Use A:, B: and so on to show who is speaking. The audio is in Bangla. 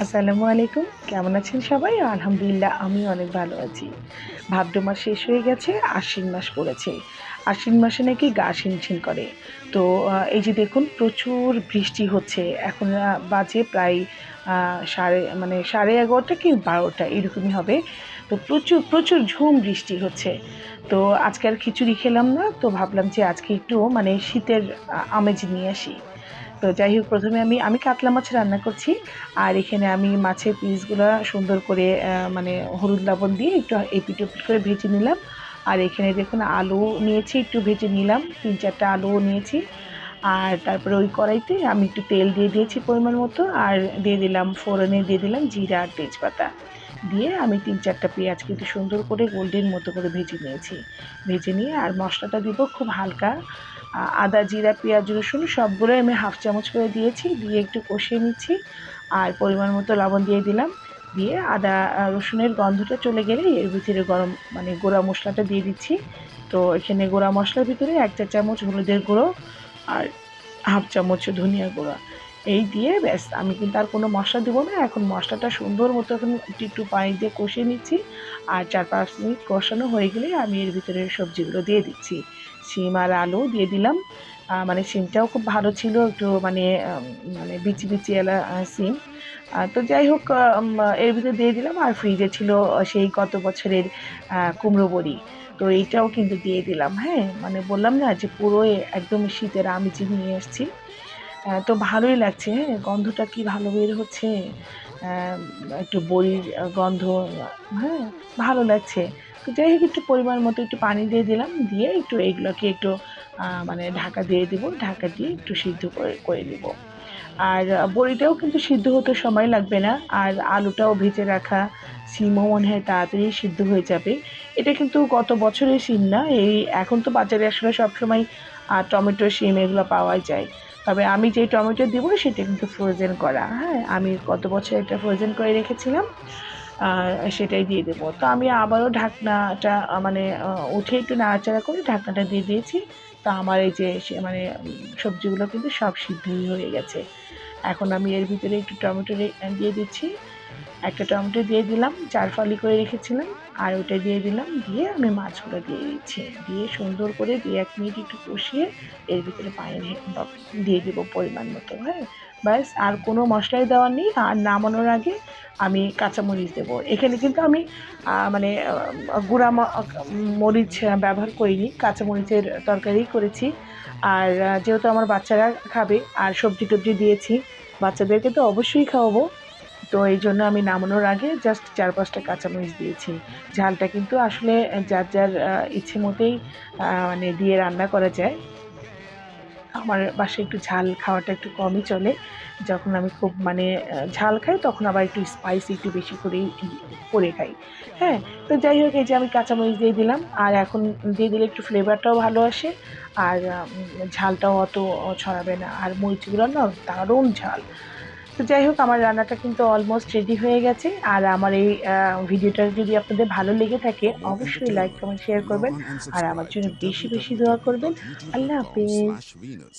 A: আসসালামু আলাইকুম। কেমন আছেন সবাই? আলহামদুলিল্লাহ আমি অনেক ভালো আছি। ভাদ্র মাস শেষ হয়ে গেছে, আশ্বিন মাস পড়েছে। আশ্বিন মাসে নাকি গা শিনশিন করে। তো এই যে দেখুন প্রচুর বৃষ্টি হচ্ছে। এখন বাজে প্রায় সাড়ে 11:30 কি 12টা এরকমই হবে। তো প্রচুর, প্রচুর ঝুম বৃষ্টি হচ্ছে। তো আজকে আর খিচুড়ি খেলাম না। তো ভাবলাম যে আজকে একটু মানে শীতের আমেজ নিয়ে আসি। তো যাই হোক ১ম এ আমি কাতলা মাছ রান্না করছি। আর এখানে আমি মাছের পিসগুলা সুন্দর করে মানে হলুদ লবণ দিয়ে একটু এপিট-ওপিট করে ভেজে নিলাম। আর এখানে দেখুন আলু নিয়েছি, একটু ভেজে নিলাম। ৩-৪ টা আলুও নিয়েছি। আর তারপরে ওই কড়াইতে আমি একটু তেল দিয়ে দিয়েছি পরিমাণ মতো। আর দিয়ে দিলাম ফোড়নে দিয়ে দিলাম জিরা আর তেজপাতা। দিয়ে আমি ৩-৪ টা পেঁয়াজ কিন্তু সুন্দর করে গোল্ডেন মতো করে ভেজে নিয়েছি। ভেজে নিয়ে আর মসলাটা দিব খুব হালকা। আদা, জিরা, পেঁয়াজ, রসুন সবগুলোই আমি হাফ চামচ করে দিয়েছি। দিয়ে একটু কষিয়ে নিচ্ছি। আর পরিমাণ মতো লবণ দিয়ে দিলাম। দিয়ে আদা রসুনের গন্ধটা চলে গেলে এর ভিতরে মানে গুঁড়া মশলাটা দিয়ে দিচ্ছি। তো এখানে গুঁড়া মশলার ভিতরে ১ চা চামচ হলুদের গুঁড়ো আর হাফ চামচ ধনিয়ার গুঁড়া। এই দিয়ে ব্যাস আমি কিন্তু আর কোনো মশলা দেবো না। এখন মশলাটা সুন্দর মতো এখন একটু, একটু পানি দিয়ে কষিয়ে নিচ্ছি। আর ৪-৫ মিনিট কষানো হয়ে গেলে আমি এর ভিতরে সবজিগুলো দিয়ে দিচ্ছি। শিম আর আলু দিয়ে দিলাম। মানে শিমটাও খুব ভালো ছিল। একটু মানে মানে বিচি, বিচি এলা শিম। তো যাই হোক এর ভিতরে দিয়ে দিলাম। আর ফ্রিজে ছিল সেই গত বছরের কুমড়ো বড়ি। তো এইটাও কিন্তু দিয়ে দিলাম, হ্যাঁ? মানে বললাম না যে পুরো একদম শীতের আমেজি নিয়ে এসছি। তো ভালোই লাগছে, হ্যাঁ? গন্ধটা কি ভালো বের হচ্ছে। একটু বড়ির গন্ধ, হ্যাঁ? ভালো লাগছে। তো যাই হোক একটু পরিমাণ মতো একটু পানি দিয়ে দিলাম। দিয়ে একটু এগুলোকে একটু মানে ঢাকা দিয়ে দিব। ঢাকা দিয়ে একটু সিদ্ধ করে নিব। আর বড়িটাও কিন্তু সিদ্ধ হতে সময় লাগবে না। আর আলুটাও ভেজে রাখা, সিমও মনে হয় তাড়াতাড়ি সিদ্ধ হয়ে যাবে। এটা কিন্তু গত বছরের সিম না। এখন তো বাজারে আসলে সবসময় টমেটো, সিম এগুলো পাওয়াই যায়। তবে আমি যেই টমেটো দিব সেটা কিন্তু ফ্রোজেন করা, হ্যাঁ? আমি গত বছর এটা ফ্রোজেন করে রেখেছিলাম। আ সেটাই দিয়ে দেব। তো আমি আবারও ঢাকনাটা মানে উঠিয়ে একটু নাড়াচাড়া করে ঢাকনাটা দিয়ে দিয়েছি। তো আমার এই যে মানে সবজিগুলো কিন্তু সব সিদ্ধই হয়ে গেছে। এখন আমি এর ভিতরে একটু টমেটো দিয়ে দিচ্ছি। একটা টমেটো দিয়ে দিলাম, ৪ ফালি করে রেখেছিলাম। আর ওটা দিয়ে দিলাম। দিয়ে আমি মাছগুলো দিয়ে দিচ্ছি। দিয়ে সুন্দর করে ২-১ মিনিট একটু কষিয়ে এর ভিতরে পানি দিয়ে দিব পরিমাণ মতো, হ্যাঁ? ব্যাস আর কোনো মশলাই দেওয়ার নেই। আর নামানোর আগে আমি কাঁচামরিচ দেবো। এখানে কিন্তু আমি মানে গুঁড়া মরিচ ব্যবহার করিনি। কাঁচামরিচের তরকারিই করেছি। আর যেহেতু আমার বাচ্চারা খাবে আর সবজি-টবজি দিয়েছি, বাচ্চাদেরকে তো অবশ্যই খাওয়াবো। তো এইজন্য আমি নামানোর আগে জাস্ট ৪-৫ টা কাঁচামরিচ দিয়েছি। ঝালটা কিন্তু আসলে যার, যার ইচ্ছে মতোই মানে দিয়ে রান্না করা যায়। আমার বাসায় একটু ঝাল খাওয়াটা একটু কমই চলে। যখন আমি খুব মানে ঝাল খাই তখন আবার একটু স্পাইসি একটু বেশি করেই করে খাই। হ্যাঁ? তো যাই হোক এই যে আমি কাঁচামরিচ দিয়ে দিলাম। আর এখন দিয়ে দিলে একটু ফ্লেভারটাও ভালো আসে। আর ঝালটাও অত ছড়াবে না। আর মরিচগুলো না দারুণ ঝাল। তো যাই হোক আমার রান্নাটা কিন্তু অলমোস্ট রেডি হয়ে গেছে। আর আমার এই ভিডিওটা যদি আপনাদের ভালো লেগে থাকে
B: For more
A: অবশ্যই like,
B: entertainment,
A: comment, share
B: log
A: করবেন।
B: on and
A: আর আমার
B: subscribe
A: জন্য
B: to
A: বেশি, বেশি দোয়া করবেন। আল্লাহ হাফেজ।
B: www.youtube.com/venus.